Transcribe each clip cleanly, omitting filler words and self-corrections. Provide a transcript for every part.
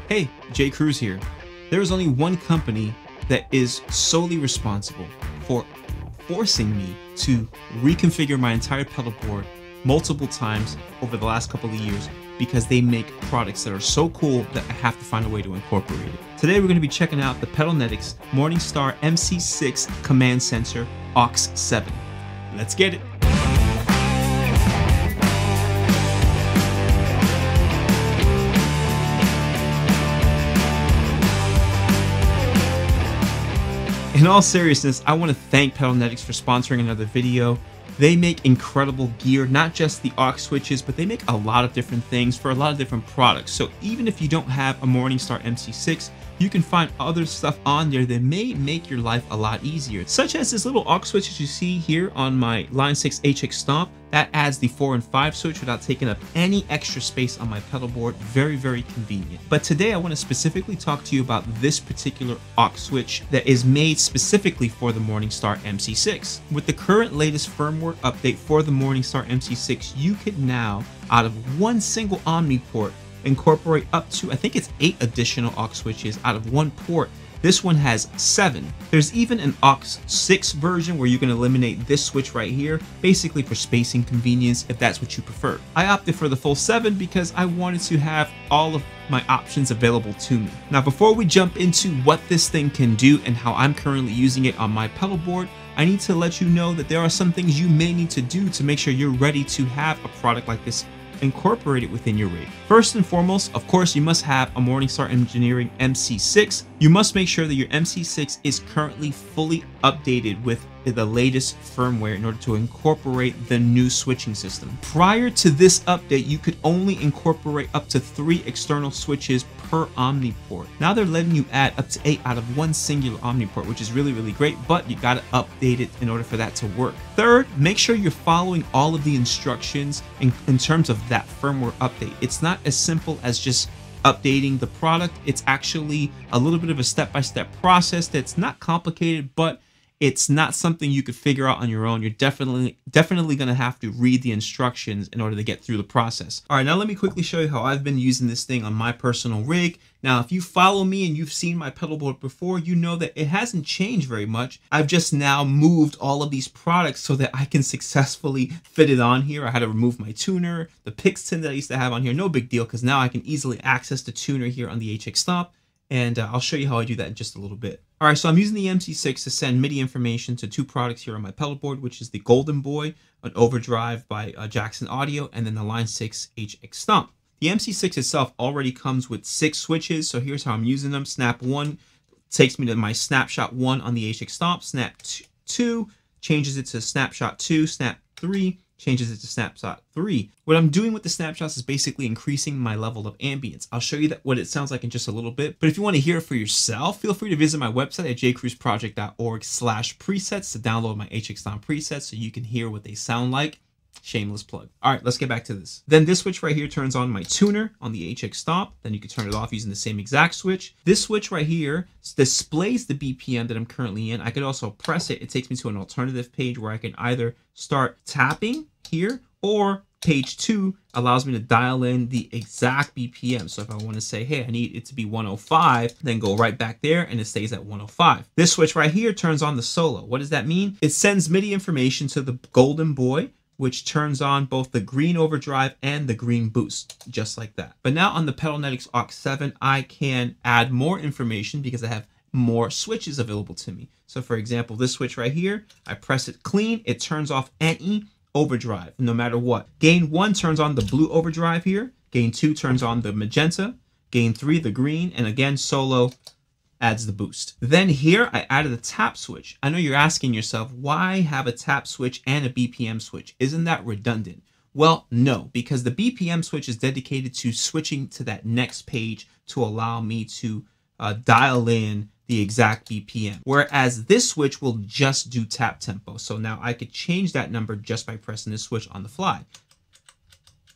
Hey, Jay Cruz here. There is only one company that is solely responsible for forcing me to reconfigure my entire pedal board multiple times over the last couple of years because they make products that are so cool that I have to find a way to incorporate it. Today we're going to be checking out the Pedalnetics Morningstar MC6 Command Sensor Aux 7. Let's get it. In all seriousness, I want to thank Pedalnetics for sponsoring another video. They make incredible gear, not just the aux switches, but they make a lot of different things for a lot of different products. So even if you don't have a Morningstar MC6, you can find other stuff on there that may make your life a lot easier, such as this little aux switch that you see here on my Line 6 HX Stomp. That adds the 4 and 5 switch without taking up any extra space on my pedal board. Very, very convenient. But today I want to specifically talk to you about this particular aux switch that is made specifically for the Morningstar MC6. With the current latest firmware update for the Morningstar MC6, you can now, out of one single Omni port, incorporate up to, I think it's 8 additional aux switches out of one port. This one has 7. There's even an aux 6 version where you can eliminate this switch right here, basically for spacing convenience if that's what you prefer. I opted for the full 7 because I wanted to have all of my options available to me. Now, before we jump into what this thing can do and how I'm currently using it on my pedal board, I need to let you know that there are some things you may need to do to make sure you're ready to have a product like this incorporated within your rig. First and foremost, of course, you must have a Morningstar Engineering MC6. You must make sure that your MC6 is currently fully updated with the latest firmware in order to incorporate the new switching system. Prior to this update, you could only incorporate up to 3 external switches per Omni port. Now they're letting you add up to 8 out of one singular Omni port, which is really, really great, but you gotta update it in order for that to work. Third, make sure you're following all of the instructions in terms of that firmware update. It's not as simple as just updating the product. It's actually a little bit of a step-by-step process that's not complicated, but it's not something you could figure out on your own. You're definitely going to have to read the instructions in order to get through the process. All right, now let me quickly show you how I've been using this thing on my personal rig. Now, if you follow me and you've seen my pedal board before, you know that it hasn't changed very much. I've just now moved all of these products so that I can successfully fit it on here. I had to remove my tuner, the piston that I used to have on here. No big deal, because now I can easily access the tuner here on the HX Stomp. And I'll show you how I do that in just a little bit. All right, so I'm using the MC6 to send MIDI information to 2 products here on my pedal board, which is the Golden Boy, an overdrive by Jackson Audio, and then the Line 6 HX Stomp. The MC6 itself already comes with 6 switches, so here's how I'm using them. Snap 1 takes me to my snapshot 1 on the HX Stomp. Snap 2 changes it to snapshot 2. Snap 3 changes it to snapshot 3. What I'm doing with the snapshots is basically increasing my level of ambience. I'll show you what it sounds like in just a little bit, but if you want to hear it for yourself, feel free to visit my website at jcruzproject.org/presets to download my HX Stomp presets so you can hear what they sound like. Shameless plug. All right, let's get back to this. Then this switch right here turns on my tuner on the HX Stomp. Then you can turn it off using the same exact switch. This switch right here displays the BPM that I'm currently in. I could also press it. It takes me to an alternative page where I can either start tapping here, or page 2 allows me to dial in the exact BPM. So if I want to say, hey, I need it to be 105, then go right back there and it stays at 105. This switch right here turns on the solo. What does that mean? It sends MIDI information to the Golden Boy, which turns on both the green overdrive and the green boost, just like that. But now on the Pedalnetics Aux 7, I can add more information because I have more switches available to me. So for example, this switch right here, I press it clean, it turns off any overdrive, no matter what. Gain 1 turns on the blue overdrive here. Gain 2 turns on the magenta. Gain 3, the green. And again, solo adds the boost. Then here I added a tap switch. I know you're asking yourself, why have a tap switch and a BPM switch? Isn't that redundant? Well, no, because the BPM switch is dedicated to switching to that next page to allow me to dial in the exact BPM. Whereas this switch will just do tap tempo. So now I could change that number just by pressing this switch on the fly.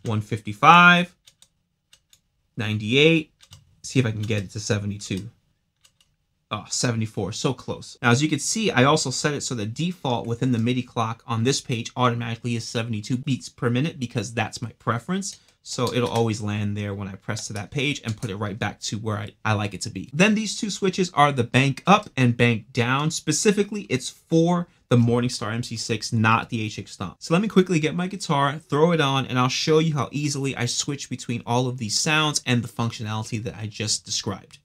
155, 98, see if I can get it to 72. Oh, 74, so close. Now, as you can see, I also set it so the default within the MIDI clock on this page automatically is 72 beats per minute because that's my preference. so it'll always land there when I press to that page and put it right back to where I like it to be. Then these two switches are the bank up and bank down. Specifically, it's for the Morningstar MC6, not the HX Stomp. So let me quickly get my guitar, throw it on, and I'll show you how easily I switch between all of these sounds and the functionality that I just described.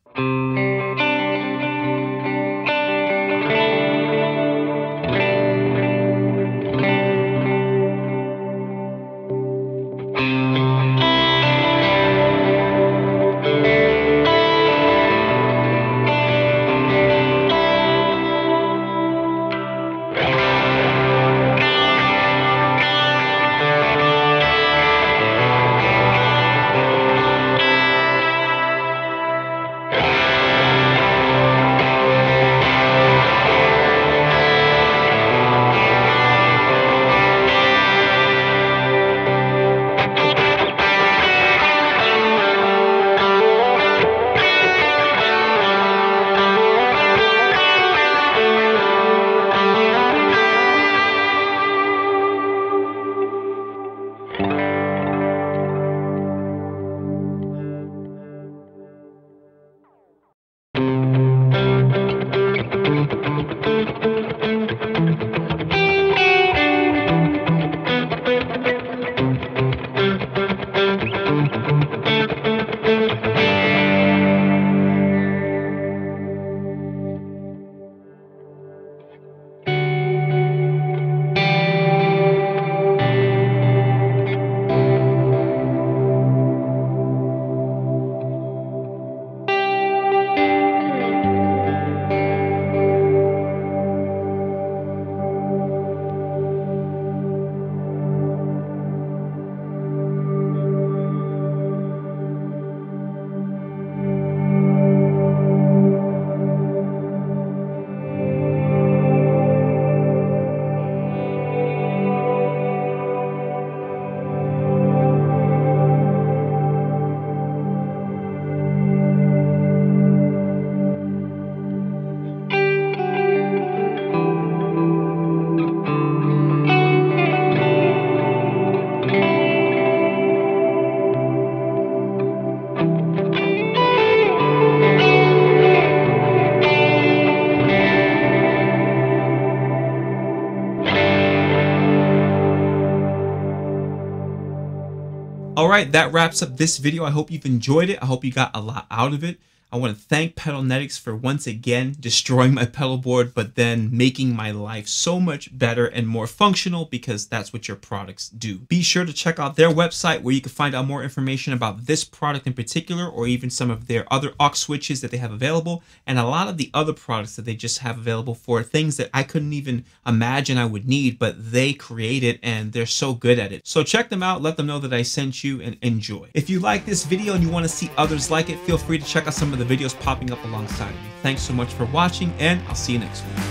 All right, that wraps up this video. I hope you've enjoyed it. I hope you got a lot out of it. I want to thank Pedalnetics for once again destroying my pedal board, but then making my life so much better and more functional, because that's what your products do. Be sure to check out their website where you can find out more information about this product in particular, or even some of their other aux switches that they have available, and a lot of the other products that they just have available for things that I couldn't even imagine I would need, but they create it and they're so good at it. So check them out, let them know that I sent you, and enjoy. If you like this video and you want to see others like it, feel free to check out some of the videos popping up alongside of me. Thanks so much for watching, and I'll see you next week.